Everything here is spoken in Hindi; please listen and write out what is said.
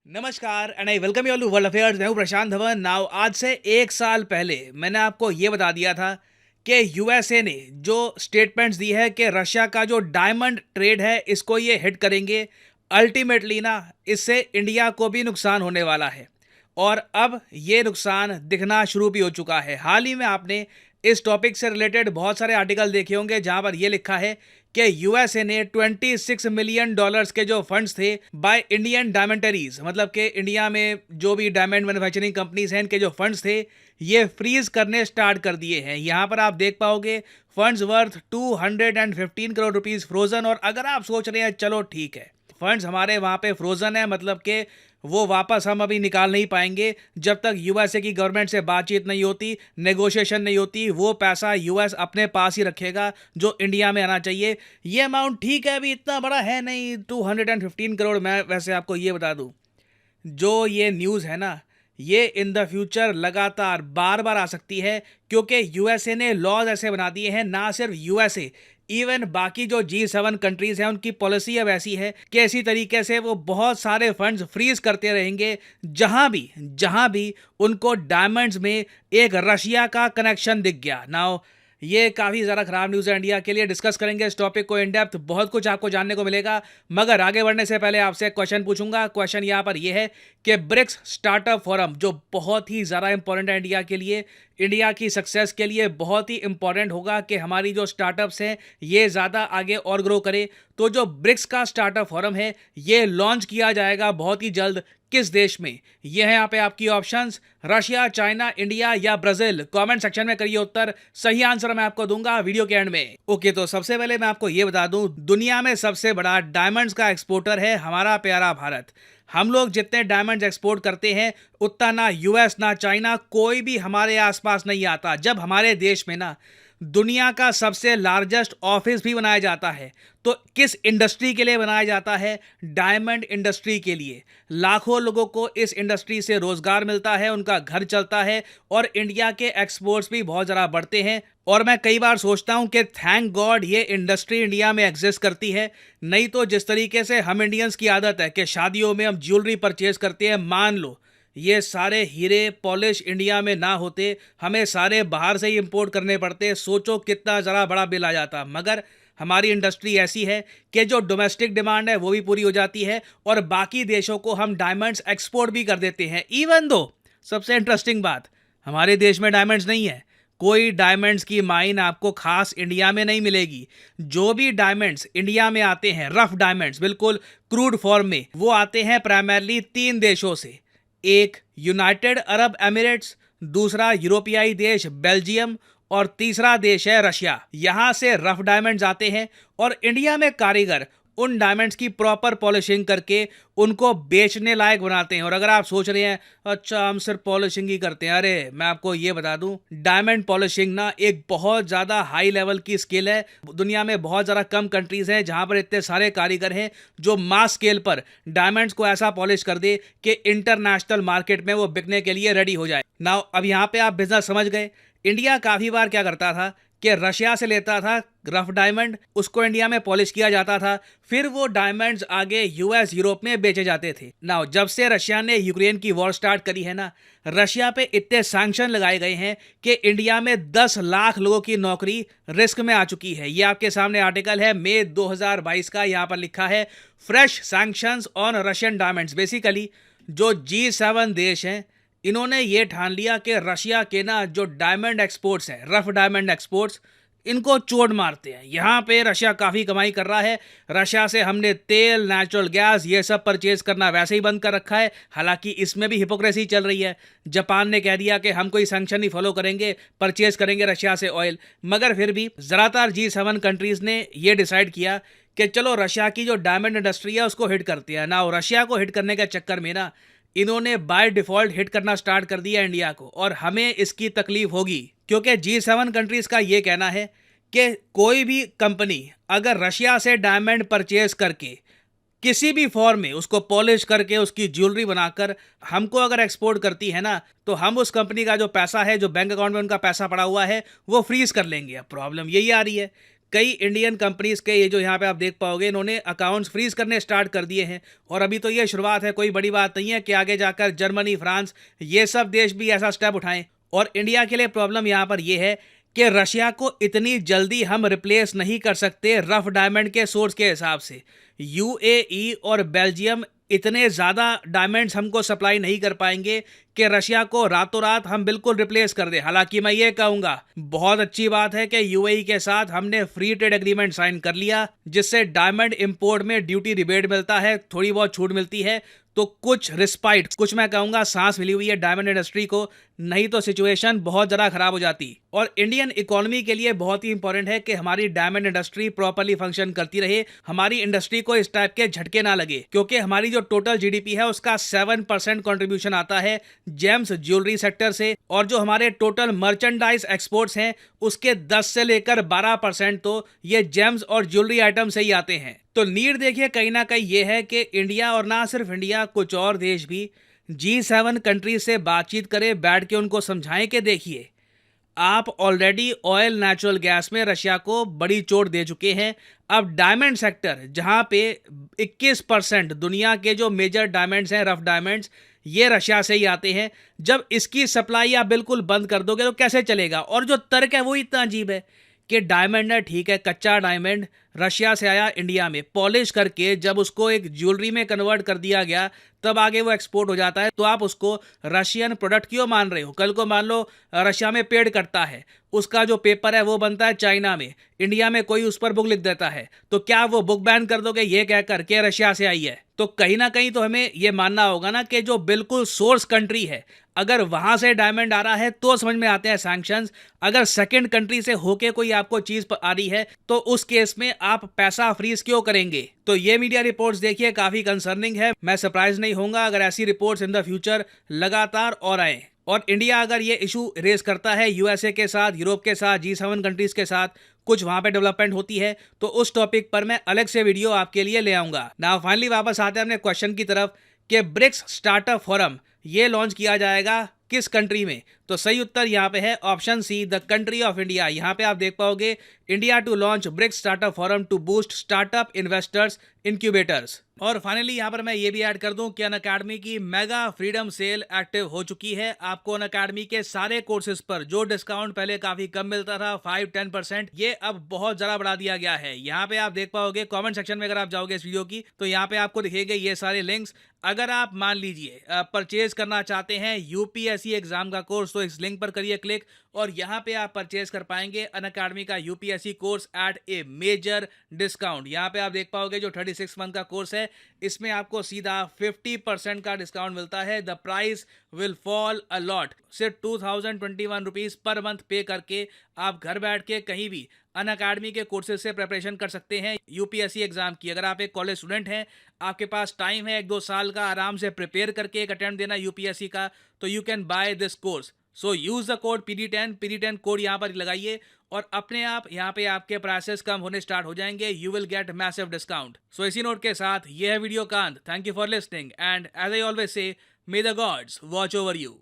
नमस्कार and I welcome you all to world affairs. मैं हूं प्रशांत धवन। नाउ आज से एक साल पहले मैंने आपको ये बता दिया था कि यूएसए ने जो स्टेटमेंट्स दी है कि रशिया का जो डायमंड ट्रेड है इसको ये हिट करेंगे। अल्टीमेटली ना इससे इंडिया को भी नुकसान होने वाला है और अब ये नुकसान दिखना शुरू भी हो चुका है। हाल ही में आपने इस टॉपिक से रिलेटेड बहुत सारे आर्टिकल देखे होंगे जहां पर यह लिखा है कि यूएसए ने $26 मिलियन के जो फंड्स थे बाय इंडियन डायमेंटरीज, मतलब कि इंडिया में जो भी डायमंड मैन्युफैक्चरिंग कंपनीज हैं इनके जो फंड्स थे ये फ्रीज करने स्टार्ट कर दिए हैं। यहां पर आप देख पाओगे funds worth 215 crore rupees frozen. और अगर आप सोच रहे हैं चलो ठीक है फंड्स हमारे वहां पे फ्रोजन है, मतलब कि वो वापस हम अभी निकाल नहीं पाएंगे जब तक यूएसए की गवर्नमेंट से बातचीत नहीं होती, नेगोशिएशन नहीं होती, वो पैसा यूएस अपने पास ही रखेगा जो इंडिया में आना चाहिए। ये अमाउंट ठीक है अभी इतना बड़ा है नहीं, 215 करोड़। मैं वैसे आपको ये बता दूं जो ये न्यूज़ है ना ये इन द फ्यूचर लगातार बार बार आ सकती है क्योंकि यूएसए ने लॉज ऐसे बना दिए हैं। ना सिर्फ यूएसए, इवन बाकी जो G7 कंट्रीज हैं उनकी पॉलिसी अब ऐसी है कि इसी तरीके से वो बहुत सारे फंड्स फ्रीज करते रहेंगे जहां भी उनको डायमंड्स में एक रशिया का कनेक्शन दिख गया। नाउ ये काफ़ी ज़्यादा ख़राब न्यूज़ है इंडिया के लिए। डिस्कस करेंगे इस टॉपिक को इन डेप्थ, बहुत कुछ आपको जानने को मिलेगा। मगर आगे बढ़ने से पहले आपसे एक क्वेश्चन पूछूंगा। क्वेश्चन यहाँ पर यह है कि ब्रिक्स स्टार्टअप फोरम जो बहुत ही ज़्यादा इंपॉर्टेंट है इंडिया के लिए, इंडिया की सक्सेस के लिए बहुत ही इंपॉर्टेंट होगा कि हमारी जो स्टार्टअप्स हैं ये ज़्यादा आगे और ग्रो करे। तो जो ब्रिक्स का स्टार्टअप फोरम है ये लॉन्च किया जाएगा बहुत ही जल्द। किस देश में? ये है यहाँ पे आपकी ऑप्शंस, रशिया, चाइना, इंडिया या ब्राजील। कमेंट सेक्शन में करिए उत्तर, सही आंसर मैं आपको दूंगा वीडियो के एंड में। ओके, तो सबसे पहले मैं आपको ये बता दूं दुनिया में सबसे बड़ा डायमंड्स का एक्सपोर्टर है हमारा प्यारा भारत। हम लोग जितने डायमंड्स एक्सपोर्ट करते हैं उतना ना यूएस ना चाइना कोई भी हमारे आसपास नहीं आता। जब हमारे देश में ना दुनिया का सबसे लार्जेस्ट ऑफिस भी बनाया जाता है तो किस इंडस्ट्री के लिए बनाया जाता है? डायमंड इंडस्ट्री के लिए। लाखों लोगों को इस इंडस्ट्री से रोजगार मिलता है, उनका घर चलता है और इंडिया के एक्सपोर्ट्स भी बहुत ज़्यादा बढ़ते हैं। और मैं कई बार सोचता हूं कि थैंक गॉड ये इंडस्ट्री इंडिया में एग्जिस्ट करती है, नहीं तो जिस तरीके से हम इंडियंस की आदत है कि शादियों में हम ज्वेलरी परचेज करते हैं, मान लो ये सारे हीरे पॉलिश इंडिया में ना होते, हमें सारे बाहर से ही इंपोर्ट करने पड़ते। सोचो कितना ज़रा बड़ा बिल आ जाता। मगर हमारी इंडस्ट्री ऐसी है कि जो डोमेस्टिक डिमांड है वो भी पूरी हो जाती है और बाकी देशों को हम डायमंड्स एक्सपोर्ट भी कर देते हैं। इवन दो सबसे इंटरेस्टिंग बात, हमारे देश में डायमंड्स नहीं है, कोई डायमंड्स की माइन आपको खास इंडिया में नहीं मिलेगी। जो भी डायमंड्स इंडिया में आते हैं रफ डायमंड्स बिल्कुल क्रूड फॉर्म में, वो आते हैं प्राइमरली 3 देशों से। एक यूनाइटेड अरब एमिरेट्स, दूसरा यूरोपियाई देश बेल्जियम और तीसरा देश है रशिया। यहां से रफ डायमंड्स आते हैं और इंडिया में कारीगर उन डायमंड्स की प्रॉपर पॉलिशिंग करके उनको बेचने लायक बनाते हैं। और अगर आप सोच रहे हैं अच्छा हम सिर्फ पॉलिशिंग ही करते हैं, अरे मैं आपको ये बता दूं डायमंड पॉलिशिंग ना एक बहुत ज़्यादा हाई लेवल की स्किल है। दुनिया में बहुत ज़्यादा कम कंट्रीज़ हैं जहां पर इतने सारे कारीगर हैं जो मास स्केल पर डायमंड्स को ऐसा पॉलिश कर दे कि इंटरनेशनल मार्केट में वो बिकने के लिए रेडी हो जाए। नाउ अब यहाँ पे आप बिजनेस समझ गए। इंडिया काफ़ी बार क्या करता था कि रशिया से लेता था रफ डायमंड, उसको इंडिया में पॉलिश किया जाता था, फिर वो डायमंड्स आगे यूएस यूरोप में बेचे जाते थे। नाउ जब से रशिया ने यूक्रेन की वॉर स्टार्ट करी है ना, रशिया पे इतने सैंक्शन लगाए गए हैं कि इंडिया में 10 लाख लोगों की नौकरी रिस्क में आ चुकी है। ये आपके सामने आर्टिकल है मई 2022 का, यहाँ पर लिखा है fresh sanctions on Russian diamonds. Basically जो G7 देश हैं इन्होंने ये ठान लिया कि रशिया के ना जो डायमंड एक्सपोर्ट्स हैं, रफ डायमंड एक्सपोर्ट्स, इनको चोट मारते हैं। यहाँ पे रशिया काफ़ी कमाई कर रहा है। रशिया से हमने तेल, नेचुरल गैस ये सब परचेज करना वैसे ही बंद कर रखा है। हालांकि इसमें भी हिपोक्रेसी चल रही है। जापान ने कह दिया कि हम कोई सैंक्शन नहीं फॉलो करेंगे, परचेज करेंगे रशिया से ऑयल। मगर फिर भी ज़्यादातर G7 कंट्रीज़ ने ये डिसाइड किया कि चलो रशिया की जो डायमंड इंडस्ट्री है उसको हिट करते हैं ना। रशिया को हिट करने के चक्कर में ना इन्होंने बाय डिफॉल्ट हिट करना स्टार्ट कर दिया इंडिया को, और हमें इसकी तकलीफ होगी क्योंकि G7 कंट्रीज का ये कहना है कि कोई भी कंपनी अगर रशिया से डायमंड परचेज करके किसी भी फॉर्म में उसको पॉलिश करके उसकी ज्वेलरी बनाकर हमको अगर एक्सपोर्ट करती है ना, तो हम उस कंपनी का जो पैसा है, जो बैंक अकाउंट में उनका पैसा पड़ा हुआ है, वो फ्रीज कर लेंगे। अब प्रॉब्लम यही आ रही है कई इंडियन कंपनीज के ये जो यहाँ पे आप देख पाओगे, इन्होंने अकाउंट्स फ्रीज करने स्टार्ट कर दिए हैं। और अभी तो ये शुरुआत है, कोई बड़ी बात नहीं है कि आगे जाकर जर्मनी, फ्रांस, ये सब देश भी ऐसा स्टेप उठाएं। और इंडिया के लिए प्रॉब्लम यहाँ पर ये है कि रशिया को इतनी जल्दी हम रिप्लेस नहीं कर सकते रफ डायमंड के सोर्स के हिसाब से। यूएई और बेल्जियम इतने ज़्यादा डायमंड्स हमको सप्लाई नहीं कर पाएंगे कि रशिया को रातों रात हम बिल्कुल रिप्लेस कर दें। हालांकि मैं ये कहूँगा, बहुत अच्छी बात है कि यूएई के साथ हमने फ्री ट्रेड एग्रीमेंट साइन कर लिया, जिससे डायमंड इंपोर्ट में ड्यूटी रिबेट मिलता है, थोड़ी बहुत छूट मिलती है। तो कुछ रिस्पाइट, कुछ मैं कहूँगा सांस मिली हुई है डायमंड इंडस्ट्री को, नहीं तो सिचुएशन बहुत ज़्यादा खराब हो जाती। और इंडियन इकोनॉमी के लिए बहुत ही इंपॉर्टेंट है कि हमारी डायमंड इंडस्ट्री प्रॉपर्ली फंक्शन करती रहे, हमारी इंडस्ट्री को इस टाइप के झटके ना लगे, क्योंकि हमारी जो टोटल जीडीपी है उसका 7% कंट्रीब्यूशन आता है जेम्स ज्वेलरी सेक्टर से, और जो हमारे टोटल मर्चेंडाइज एक्सपोर्ट्स हैं उसके 10 से लेकर 12% तो ये जेम्स और ज्वेलरी आइटम से ही आते हैं। तो नीड देखिए कहीं ना कहीं ये है कि इंडिया, और ना सिर्फ इंडिया, कुछ और देश भी G7 कंट्रीज से बातचीत करें, बैठ के उनको समझाएं कि देखिए, आप ऑलरेडी ऑयल नेचुरल गैस में रशिया को बड़ी चोट दे चुके हैं। अब डायमंड सेक्टर, जहां पे 21% दुनिया के जो मेजर डायमंड्स हैं, रफ डायमंड्स, ये रशिया से ही आते हैं। जब इसकी सप्लाई आप बिल्कुल बंद कर दोगे तो कैसे चलेगा? और जो तर्क है वो इतना अजीब है कि डायमंड है, ठीक है, कच्चा डायमंड रशिया से आया इंडिया में, पॉलिश करके जब उसको एक ज्वेलरी में कन्वर्ट कर दिया गया, तब आगे वो एक्सपोर्ट हो जाता है। तो आप उसको रशियन प्रोडक्ट क्यों मान रहे हो? कल को मान लो रशिया में पेड़ कटता है, उसका जो पेपर है वो बनता है चाइना में, इंडिया में कोई उस पर बुक लिख देता है, तो क्या वो बुक बैन कर दोगे ये कहकर के रशिया से आई है? तो कहीं ना कहीं तो हमें ये मानना होगा ना कि जो बिल्कुल सोर्स कंट्री है, अगर वहां से डायमंड आ रहा है तो समझ में आते हैं सैंक्शंस। अगर सेकंड कंट्री से होके कोई आपको चीज आ रही है तो उस केस में आप पैसा फ्रीज क्यों करेंगे? तो ये मीडिया रिपोर्ट्स देखिए काफी कंसर्निंग है। मैं सरप्राइज नहीं होऊंगा अगर ऐसी रिपोर्ट्स इन द फ्यूचर लगातार और आए। और इंडिया अगर ये इशू रेज करता है यूएसए के साथ, यूरोप के साथ, G7 कंट्रीज के साथ, कुछ वहां पे डेवलपमेंट होती है, तो उस टॉपिक पर मैं अलग से वीडियो आपके लिए ले आऊंगा। नाउ फाइनली वापस आते हैं अपने क्वेश्चन की तरफ कि ब्रिक्स स्टार्टअप फोरम ये लॉन्च किया जाएगा किस कंट्री में? तो सही उत्तर यहाँ पे है option C, the country of India. यहाँ पे आप देख पाओगे, India to launch BRICS startup forum to boost startup investors incubators. और फाइनली यहाँ पर मैं ये भी ऐड कर दूं कि अनअकैडमी की मेगा फ्रीडम सेल एक्टिव हो चुकी है। आपको अनअकैडमी के सारे कोर्सेज पर जो डिस्काउंट पहले काफी कम मिलता था, 5-10%, ये अब बहुत ज्यादा बढ़ा दिया गया है। यहाँ पे आप देख पाओगे, कमेंट सेक्शन में अगर आप जाओगे इस वीडियो की, तो यहाँ पे आपको दिखेंगे ये सारे लिंक्स। अगर आप मान लीजिए परचेज करना चाहते हैं यूपीएससी एग्जाम का कोर्स, तो इस लिंक पर करिए क्लिक, और यहाँ पे आप परचेज कर पाएंगे अनअकैडमी का UPSC course at a major discount. यहाँ पे आप देख पाओगे जो 36 मंथ का कोर्स है, इसमें आपको सीधा 50% का डिस्काउंट मिलता है। The price will fall a lot. सिर्फ 2021 रुपीज पर मंथ पे करके आप घर बैठ के कहीं भी अनअकैडमी के कोर्सेज से प्रिपरेशन कर सकते हैं यूपीएससी एग्जाम की। अगर आप एक कॉलेज स्टूडेंट हैं, आपके पास टाइम है 1-2 साल का आराम से प्रिपेयर करके एक अटेम्प्ट देना यूपीएससी का, तो you can by this course. So use the code PD10 code यहाँ पर लगाइए, और अपने आप यहाँ पे आपके प्राइसेस कम होने स्टार्ट हो जाएंगे। You will get massive discount. So इसी नोट के साथ ये है वीडियो कांत। Thank you for listening, and as I always say, may the gods watch over you.